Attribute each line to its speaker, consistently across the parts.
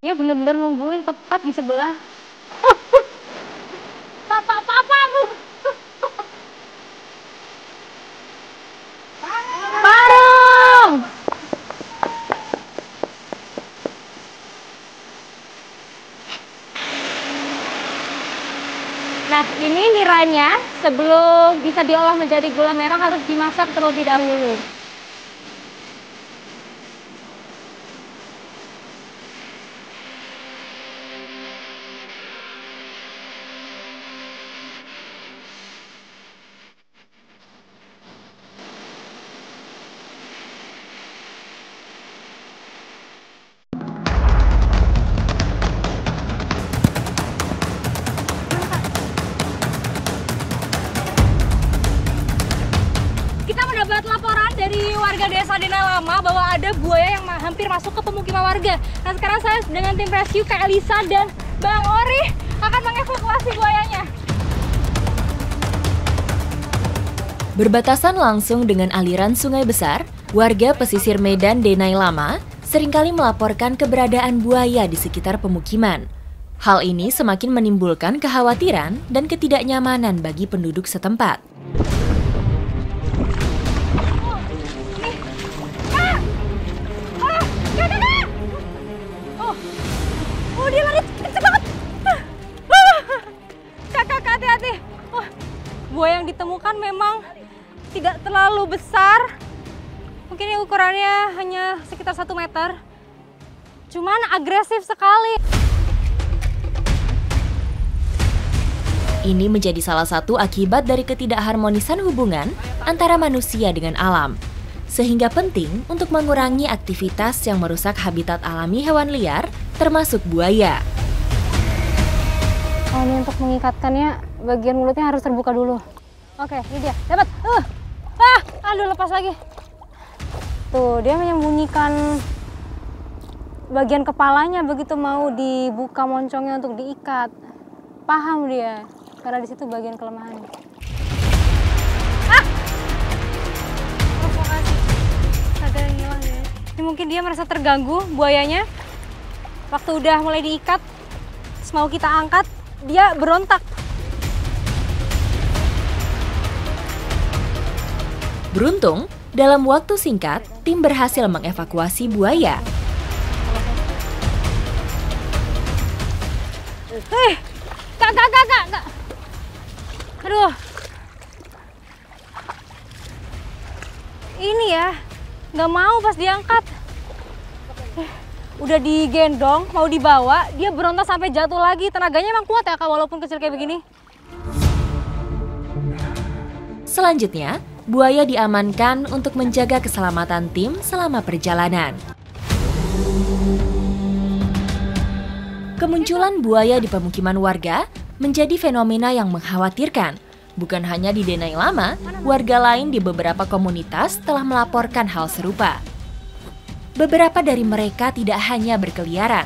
Speaker 1: Dia bener-bener nungguin tepat di sebelah. Apa bu? Barong! Nah, ini niranya sebelum bisa diolah menjadi gula merah harus dimasak terlebih dahulu. Kita mendapat laporan dari warga desa Denai Lama bahwa ada buaya yang hampir masuk ke pemukiman warga. Nah, sekarang saya dengan tim rescue Kak Elisa dan Bang Ori akan mengevakuasi buayanya.
Speaker 2: Berbatasan langsung dengan aliran sungai besar, warga pesisir Medan Denai Lama seringkali melaporkan keberadaan buaya di sekitar pemukiman. Hal ini semakin menimbulkan kekhawatiran dan ketidaknyamanan bagi penduduk setempat.
Speaker 1: Oh, dia lari kenceng banget. Kakak, hati-hati. Buaya yang ditemukan memang tidak terlalu besar. Mungkin ini ukurannya hanya sekitar 1 meter. Cuman agresif sekali.
Speaker 2: Ini menjadi salah satu akibat dari ketidakharmonisan hubungan antara manusia dengan alam. Sehingga penting untuk mengurangi aktivitas yang merusak habitat alami hewan liar, termasuk buaya.
Speaker 1: Oh, ini untuk mengikatkannya, bagian mulutnya harus terbuka dulu. Oke, ini dia. Dapat. Aduh, lepas lagi. Tuh, dia menyembunyikan bagian kepalanya begitu mau dibuka moncongnya untuk diikat. Paham dia, karena di situ bagian kelemahannya. Provokasi. Ada yang hilang ya. Ini mungkin dia merasa terganggu, buayanya. Waktu udah mulai diikat, mau kita angkat, dia berontak.
Speaker 2: Beruntung, dalam waktu singkat, tim berhasil mengevakuasi buaya.
Speaker 1: Kak. Aduh. Ini ya, nggak mau pas diangkat. Udah digendong, mau dibawa, dia berontak sampai jatuh lagi. Tenaganya emang kuat ya Kak, walaupun kecil kayak begini.
Speaker 2: Selanjutnya, buaya diamankan untuk menjaga keselamatan tim selama perjalanan. Kemunculan buaya di pemukiman warga menjadi fenomena yang mengkhawatirkan. Bukan hanya di Denai Lama, warga lain di beberapa komunitas telah melaporkan hal serupa. Beberapa dari mereka tidak hanya berkeliaran,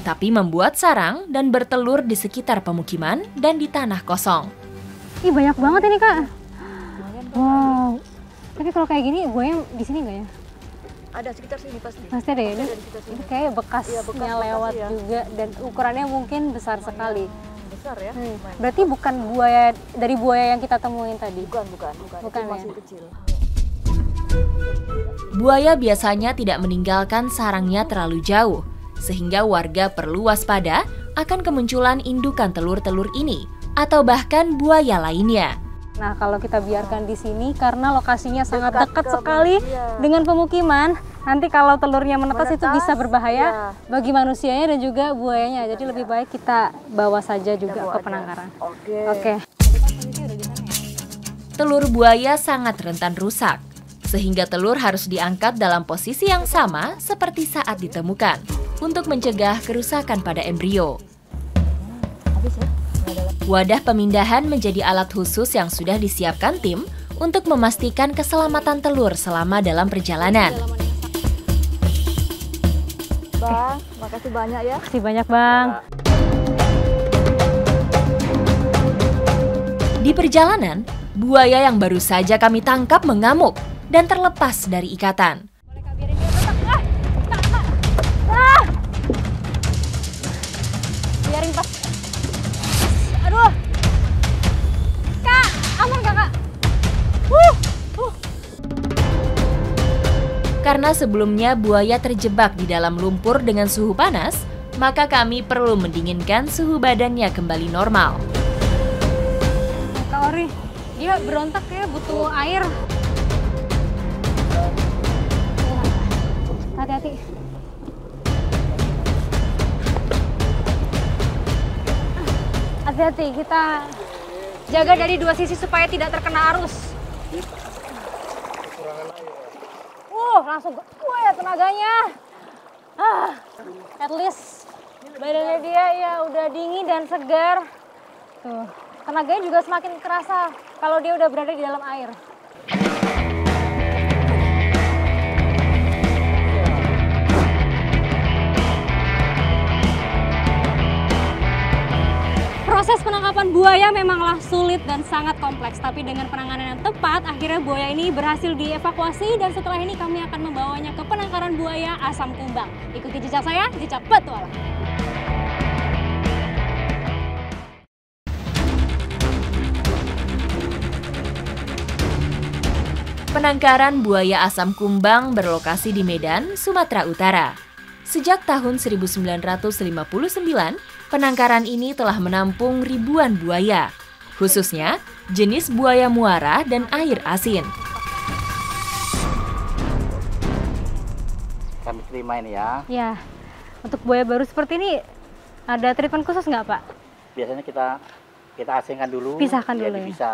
Speaker 2: tapi membuat sarang dan bertelur di sekitar pemukiman dan di tanah kosong.
Speaker 1: Ih, banyak banget ini Kak. Wow. Tapi kalau kayak gini, buaya di sini nggak ya?
Speaker 3: Ada sekitar sini pasti.
Speaker 1: Pasti ada ya? Ini kayak bekasnya
Speaker 3: bekas
Speaker 1: lewat
Speaker 3: ya.
Speaker 1: juga dan ukurannya mungkin besar sekali.
Speaker 3: Besar ya.
Speaker 1: Berarti bukan buaya dari buaya yang kita temuin tadi?
Speaker 3: Bukan.
Speaker 1: Bukan
Speaker 3: Itu masih
Speaker 1: ya?
Speaker 3: kecil.
Speaker 2: Buaya biasanya tidak meninggalkan sarangnya terlalu jauh, sehingga warga perlu waspada akan kemunculan indukan telur-telur ini, atau bahkan buaya lainnya.
Speaker 1: Nah, kalau kita biarkan di sini karena lokasinya sangat
Speaker 3: Dekat
Speaker 1: dekat
Speaker 3: ke
Speaker 1: sekali
Speaker 3: iya.
Speaker 1: dengan pemukiman, nanti kalau telurnya menetas itu bisa berbahaya
Speaker 3: iya.
Speaker 1: bagi manusianya dan juga buayanya. Jadi lebih baik kita bawa saja juga
Speaker 3: Kita bawa
Speaker 1: ke
Speaker 3: aja.
Speaker 1: penangkaran.
Speaker 3: Oke.
Speaker 2: Telur buaya sangat rentan rusak, sehingga telur harus diangkat dalam posisi yang sama seperti saat ditemukan, untuk mencegah kerusakan pada embrio. Wadah pemindahan menjadi alat khusus yang sudah disiapkan tim untuk memastikan keselamatan telur selama dalam perjalanan.
Speaker 3: Bang, makasih banyak ya.
Speaker 1: Makasih banyak Bang.
Speaker 2: Di perjalanan, buaya yang baru saja kami tangkap mengamuk dan terlepas dari ikatan. Karena sebelumnya buaya terjebak di dalam lumpur dengan suhu panas, maka kami perlu mendinginkan suhu badannya kembali normal.
Speaker 1: Kak Ori, dia berontak ya, butuh air. Hati-hati. Hati-hati, kita jaga dari dua sisi supaya tidak terkena arus. Langsung, ya tenaganya. At least badannya dia ya udah dingin dan segar. Tuh, tenaganya juga semakin kerasa kalau dia udah berada di dalam air. Proses penangkapan buaya memanglah sulit dan sangat kompleks, tapi dengan penanganan yang tepat, akhirnya buaya ini berhasil dievakuasi dan setelah ini kami akan membawanya ke penangkaran buaya Asam Kumbang. Ikuti jejak saya, jejak petualang.
Speaker 2: Penangkaran buaya Asam Kumbang berlokasi di Medan, Sumatera Utara. Sejak tahun 1959, penangkaran ini telah menampung ribuan buaya, khususnya jenis buaya muara dan air asin.
Speaker 4: Kami terima ini ya.
Speaker 1: Ya, untuk buaya baru seperti ini ada treatment khusus nggak Pak?
Speaker 4: Biasanya kita asingkan dulu.
Speaker 1: Pisahkan dulu ya?
Speaker 4: Bisa.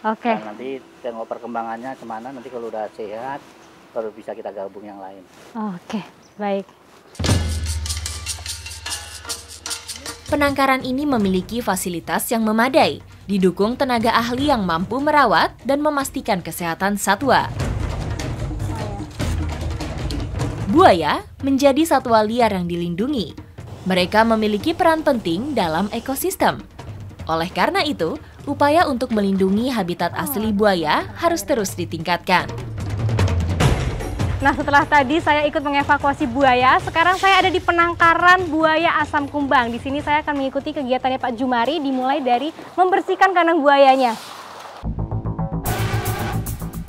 Speaker 1: Oke.
Speaker 4: Dan nanti tengok perkembangannya kemana, nanti kalau udah sehat, baru bisa kita gabung yang lain.
Speaker 1: Oke, baik.
Speaker 2: Penangkaran ini memiliki fasilitas yang memadai, didukung tenaga ahli yang mampu merawat dan memastikan kesehatan satwa. Buaya menjadi satwa liar yang dilindungi. Mereka memiliki peran penting dalam ekosistem. Oleh karena itu, upaya untuk melindungi habitat asli buaya harus terus ditingkatkan.
Speaker 1: Nah, setelah tadi saya ikut mengevakuasi buaya, sekarang saya ada di penangkaran buaya Asam Kumbang. Di sini saya akan mengikuti kegiatannya Pak Jumari, dimulai dari membersihkan kandang buayanya.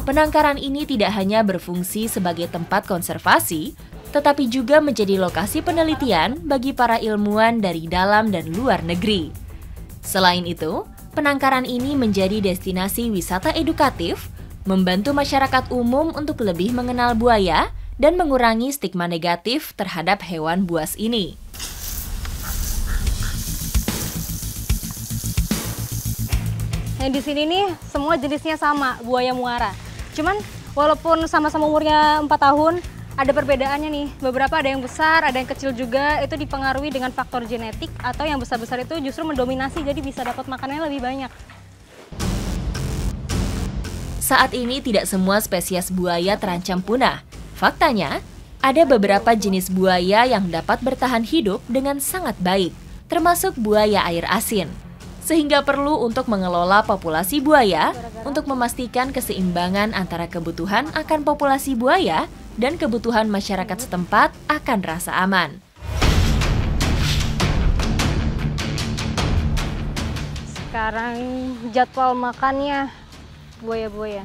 Speaker 2: Penangkaran ini tidak hanya berfungsi sebagai tempat konservasi, tetapi juga menjadi lokasi penelitian bagi para ilmuwan dari dalam dan luar negeri. Selain itu, penangkaran ini menjadi destinasi wisata edukatif, membantu masyarakat umum untuk lebih mengenal buaya dan mengurangi stigma negatif terhadap hewan buas ini.
Speaker 1: Yang di sini nih semua jenisnya sama, buaya muara. Cuman walaupun sama-sama umurnya 4 tahun, ada perbedaannya nih. Beberapa ada yang besar, ada yang kecil juga, itu dipengaruhi dengan faktor genetik, atau yang besar-besar itu justru mendominasi, jadi bisa dapat makanannya lebih banyak.
Speaker 2: Saat ini tidak semua spesies buaya terancam punah. Faktanya, ada beberapa jenis buaya yang dapat bertahan hidup dengan sangat baik, termasuk buaya air asin. Sehingga perlu untuk mengelola populasi buaya untuk memastikan keseimbangan antara kebutuhan akan populasi buaya dan kebutuhan masyarakat setempat akan rasa aman.
Speaker 1: Sekarang jadwal makannya buaya-buaya.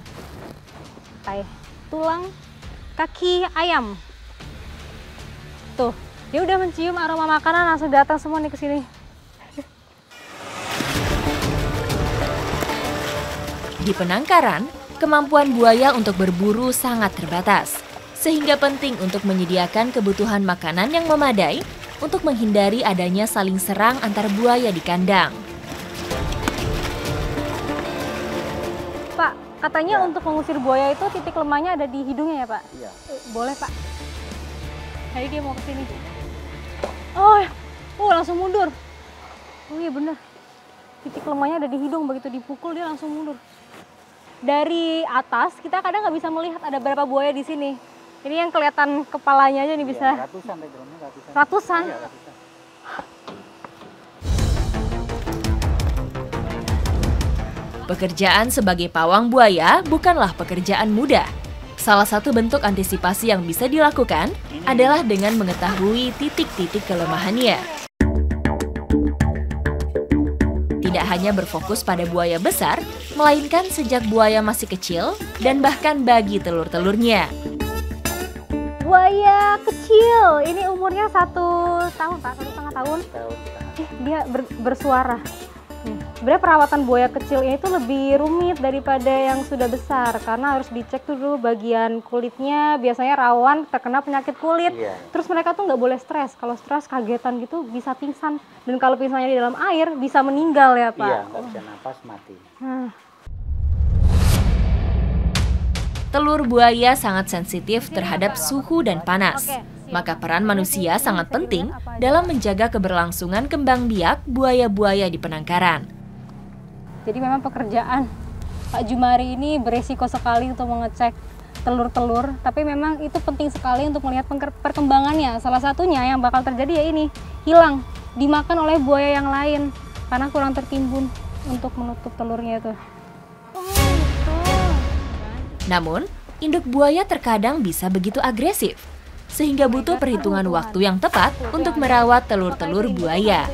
Speaker 1: Kayak tulang kaki ayam. Tuh, dia udah mencium aroma makanan, langsung datang semua nih ke sini.
Speaker 2: Di penangkaran, kemampuan buaya untuk berburu sangat terbatas, sehingga penting untuk menyediakan kebutuhan makanan yang memadai untuk menghindari adanya saling serang antar buaya di kandang.
Speaker 1: Pak, katanya untuk mengusir buaya itu titik lemahnya ada di hidungnya ya Pak?
Speaker 4: Iya.
Speaker 1: Boleh Pak. Tadi dia mau ke sini. Oh, langsung mundur. Oh iya bener. Titik lemahnya ada di hidung, begitu dipukul dia langsung mundur. Dari atas kita kadang nggak bisa melihat ada berapa buaya di sini. Ini yang kelihatan kepalanya aja nih bisa.
Speaker 4: Ya, ratusan.
Speaker 1: Ratusan?
Speaker 4: Iya, ratusan.
Speaker 2: Pekerjaan sebagai pawang buaya bukanlah pekerjaan mudah. Salah satu bentuk antisipasi yang bisa dilakukan adalah dengan mengetahui titik-titik kelemahannya. Tidak hanya berfokus pada buaya besar, melainkan sejak buaya masih kecil dan bahkan bagi telur-telurnya.
Speaker 1: buaya kecil. Ini umurnya 1 tahun, Pak, 1,5 tahun.
Speaker 4: Tahu.
Speaker 1: Dia bersuara. Sebenarnya perawatan buaya kecil ini tuh lebih rumit daripada yang sudah besar karena harus dicek dulu bagian kulitnya, biasanya rawan terkena penyakit kulit.
Speaker 4: Iya.
Speaker 1: Terus mereka tuh nggak boleh stres. Kalau stres kagetan gitu bisa pingsan, dan kalau pingsannya di dalam air bisa meninggal ya, Pak.
Speaker 4: Iya, nggak bisa nafas, mati.
Speaker 2: Telur buaya sangat sensitif terhadap suhu dan panas. Maka peran manusia sangat penting dalam menjaga keberlangsungan kembang biak buaya-buaya di penangkaran.
Speaker 1: Jadi memang pekerjaan Pak Jumari ini beresiko sekali untuk mengecek telur-telur, tapi memang itu penting sekali untuk melihat perkembangannya. Salah satunya yang bakal terjadi ya ini, hilang, dimakan oleh buaya yang lain karena kurang tertimbun untuk menutup telurnya itu.
Speaker 2: Namun, induk buaya terkadang bisa begitu agresif, sehingga butuh perhitungan waktu yang tepat untuk merawat telur-telur buaya.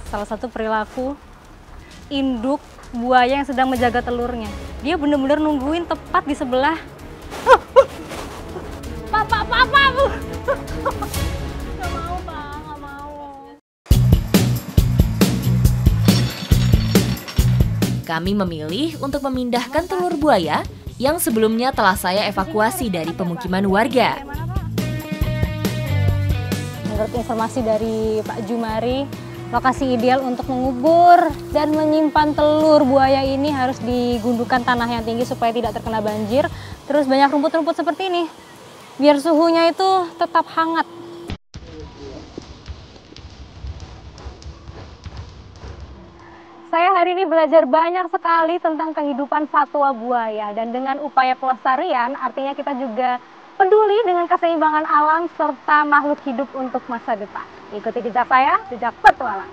Speaker 1: Salah satu perilaku induk buaya yang sedang menjaga telurnya. Dia benar-benar nungguin tepat di sebelah. Papa. Gak mau, Pak, gak mau.
Speaker 2: Kami memilih untuk memindahkan telur buaya yang sebelumnya telah saya evakuasi dari pemukiman warga.
Speaker 1: Menurut informasi dari Pak Jumari, lokasi ideal untuk mengubur dan menyimpan telur buaya ini harus di gundukan tanah yang tinggi supaya tidak terkena banjir. Terus banyak rumput-rumput seperti ini, biar suhunya itu tetap hangat. Saya hari ini belajar banyak sekali tentang kehidupan satwa buaya, dan dengan upaya pelestarian artinya kita juga peduli dengan keseimbangan alam serta makhluk hidup untuk masa depan. Ikuti jejak saya, jejak petualang.